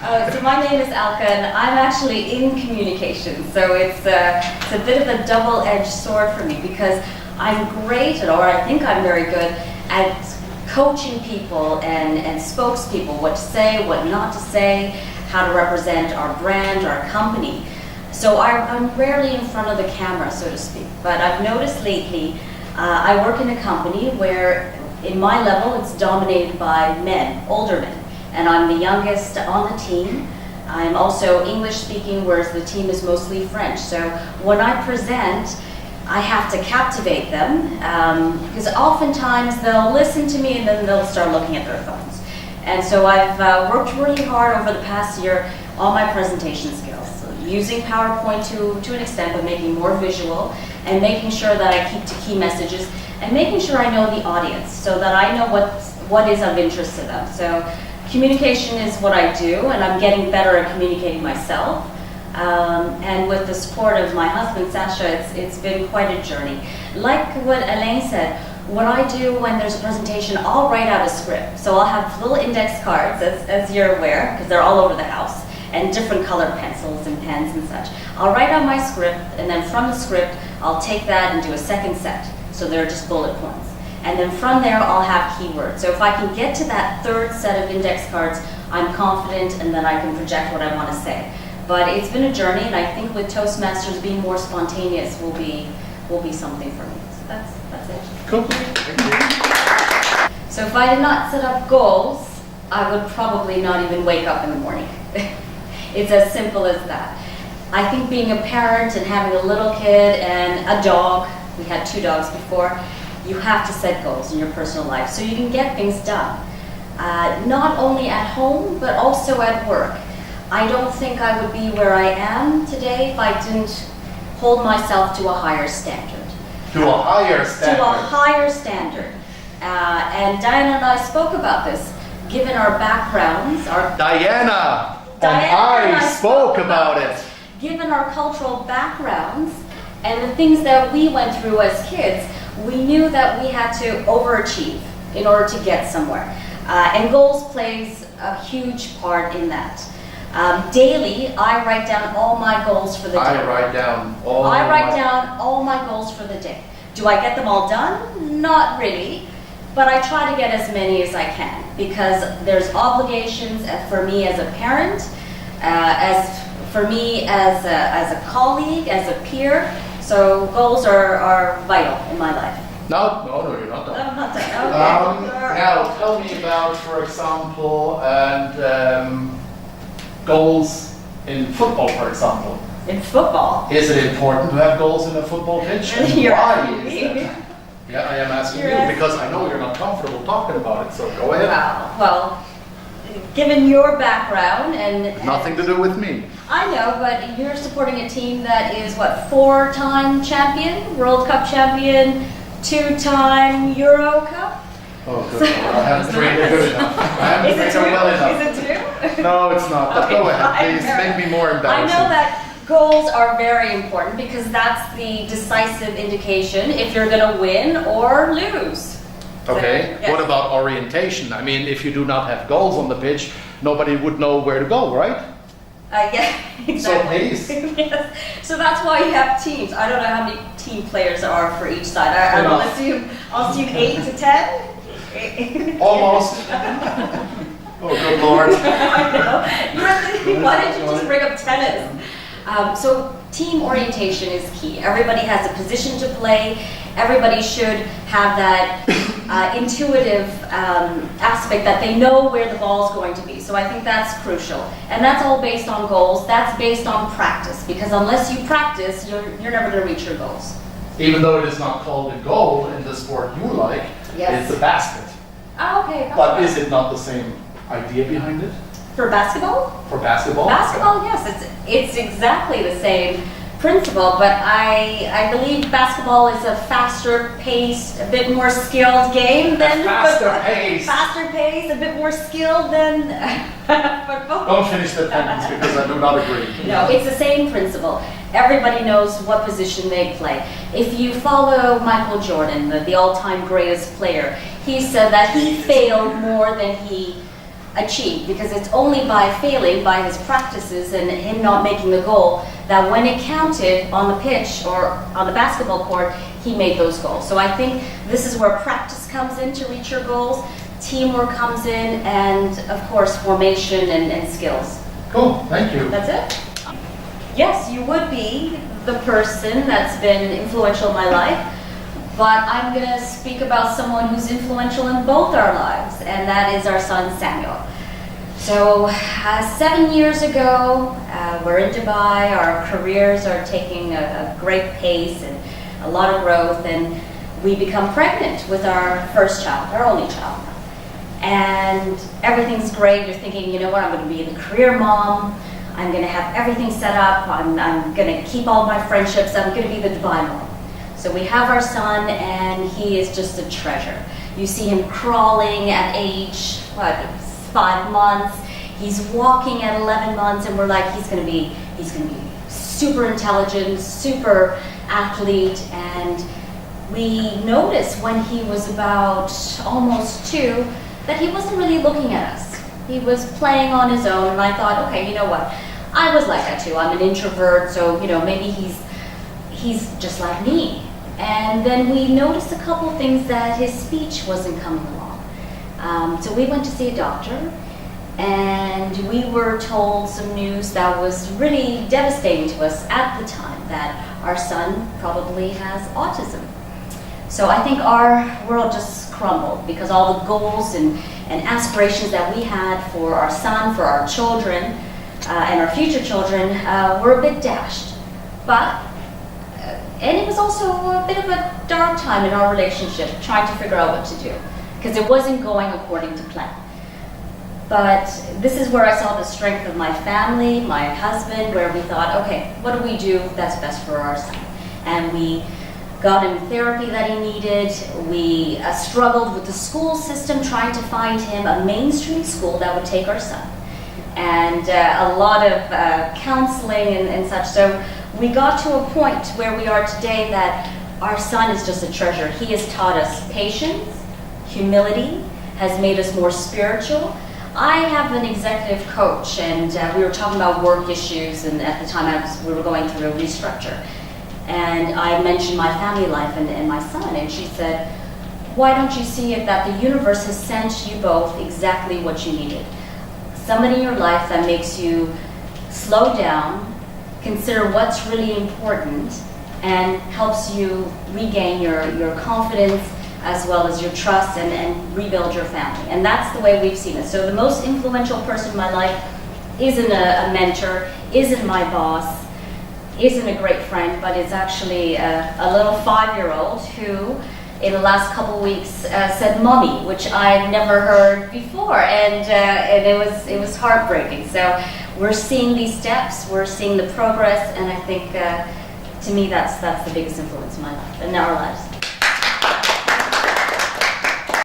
So my name is Alka, and I'm actually in communications. So it's a bit of a double-edged sword for me because I'm great, or I think I'm very good at coaching people and spokespeople, what to say, what not to say, how to represent our brand, our company. So I'm rarely in front of the camera, so to speak. But I've noticed lately, I work in a company where, in my level, it's dominated by men, older men. And I'm the youngest on the team. I'm also English speaking, whereas the team is mostly French. So when I present, I have to captivate them, because oftentimes they'll listen to me and then they'll start looking at their phones. And so I've worked really hard over the past year on my presentation skills, so using PowerPoint to an extent, but making more visual and making sure that I keep to key messages and making sure I know the audience so that I know what is of interest to them. So communication is what I do, and I'm getting better at communicating myself. And with the support of my husband, Sasha, it's been quite a journey. Like what Alain said, what I do when there's a presentation, I'll write out a script. So I'll have little index cards, as you're aware, because they're all over the house, and different colored pencils and pens and such. I'll write out my script, and then from the script, I'll take that and do a second set. So they're just bullet points. And then from there, I'll have keywords. So if I can get to that third set of index cards, I'm confident, and then I can project what I want to say. But it's been a journey, and I think with Toastmasters, being more spontaneous will be something for me. So that's it. Cool. Thank you. So if I did not set up goals, I would probably not even wake up in the morning. It's as simple as that. I think being a parent and having a little kid and a dog, we had 2 dogs before, you have to set goals in your personal life so you can get things done. Not only at home, but also at work. I don't think I would be where I am today if I didn't hold myself to a higher standard. To a higher standard? To a higher standard. And Diana and I spoke about this. Given our backgrounds, Diana and I spoke about it. Given our cultural backgrounds and the things that we went through as kids, we knew that we had to overachieve in order to get somewhere. And goals plays a huge part in that. Daily, I write down all my goals for the day. I write down all my goals for the day. Do I get them all done? Not really, but I try to get as many as I can because there's obligations for me as a parent, for me as a colleague, as a peer. So goals are vital in my life. No, you're not done. No, I'm not done. Okay. Now, tell me about, for example, goals in football, for example. In football? Is it important to have goals in a football pitch? And why is that? Yeah, I am asking you because I know you're not comfortable talking about it, so go ahead. Well, given your background and... Nothing to do with me. I know, but you're supporting a team that is, what, 4-time champion, World Cup champion, 2-time Euro Cup? Oh, good Lord, I haven't trained good enough. I haven't trained well enough. Is it 2? No, it's not, but go ahead, please, make me more embarrassing. I know that goals are very important because that's the decisive indication if you're going to win or lose. Okay, so, yes. What about orientation? I mean, if you do not have goals on the pitch, nobody would know where to go, right? Yeah, exactly. So please. Yes. So that's why you have teams. I don't know how many team players there are for each side. I'll assume 8 to 10. Almost. Oh, good Lord. I know. Why didn't you just bring up tennis? So team orientation is key. Everybody has a position to play. Everybody should have that intuitive aspect that they know where the ball is going to be. So I think that's crucial. And that's all based on goals. That's based on practice. Because unless you practice, you're never going to reach your goals. Even though it is not called a goal in the sport you like, yes. It's a basket. Oh, okay. But is it not the same idea behind it? For basketball? For basketball? Basketball, yes. It's exactly the same principle, but I believe basketball is a faster paced, a bit more skilled game than faster pace. Faster pace, a bit more skilled than football. Don't finish the sentence because I do not agree. No, it's the same principle. Everybody knows what position they play. If you follow Michael Jordan, the all-time greatest player, he said that he failed more than he achieve, because it's only by failing, by his practices and him not making the goal, that when it counted on the pitch or on the basketball court, he made those goals. So I think this is where practice comes in to reach your goals, teamwork comes in, and of course formation and skills. Cool, thank you. That's it? Yes, you would be the person that's been influential in my life, but I'm going to speak about someone who's influential in both our lives, and that is our son Samuel. So 7 years ago, we're in Dubai, our careers are taking a great pace and a lot of growth, and we become pregnant with our first child, our only child. And everything's great, you're thinking, you know what, I'm going to be the career mom, I'm going to have everything set up, I'm going to keep all my friendships, I'm going to be the Dubai mom. So we have our son, and he is just a treasure. You see him crawling at age, 5 months. He's walking at 11 months, and we're like, he's going to be super intelligent, super athlete. And we noticed when he was about almost 2 that he wasn't really looking at us. He was playing on his own, and I thought, okay, you know what? I was like that too. I'm an introvert, so maybe he's just like me. And then we noticed a couple things, that his speech wasn't coming along. So we went to see a doctor, and we were told some news that was really devastating to us at the time, that our son probably has autism. So I think our world just crumbled, because all the goals and aspirations that we had for our son, for our children, and our future children were a bit dashed. And it was also a bit of a dark time in our relationship, trying to figure out what to do, because it wasn't going according to plan. But this is where I saw the strength of my family, my husband, where we thought, okay, what do we do that's best for our son? And we got him therapy that he needed. We struggled with the school system, trying to find him a mainstream school that would take our son. And a lot of counseling and such. So we got to a point where we are today that our son is just a treasure. He has taught us patience, humility, has made us more spiritual. I have an executive coach, and we were talking about work issues, and at the time we were going through a restructure. And I mentioned my family life and my son, and she said, why don't you see it that the universe has sent you both exactly what you needed? Somebody in your life that makes you slow down, consider what's really important, and helps you regain your confidence as well as your trust, and rebuild your family. And that's the way we've seen it. So the most influential person in my life isn't a mentor, isn't my boss, isn't a great friend, but it's actually a little 5-year-old who in the last couple weeks said "mommy," which I've never heard before, and it was heartbreaking. So we're seeing these steps, we're seeing the progress, and I think to me that's the biggest influence in my life and our lives.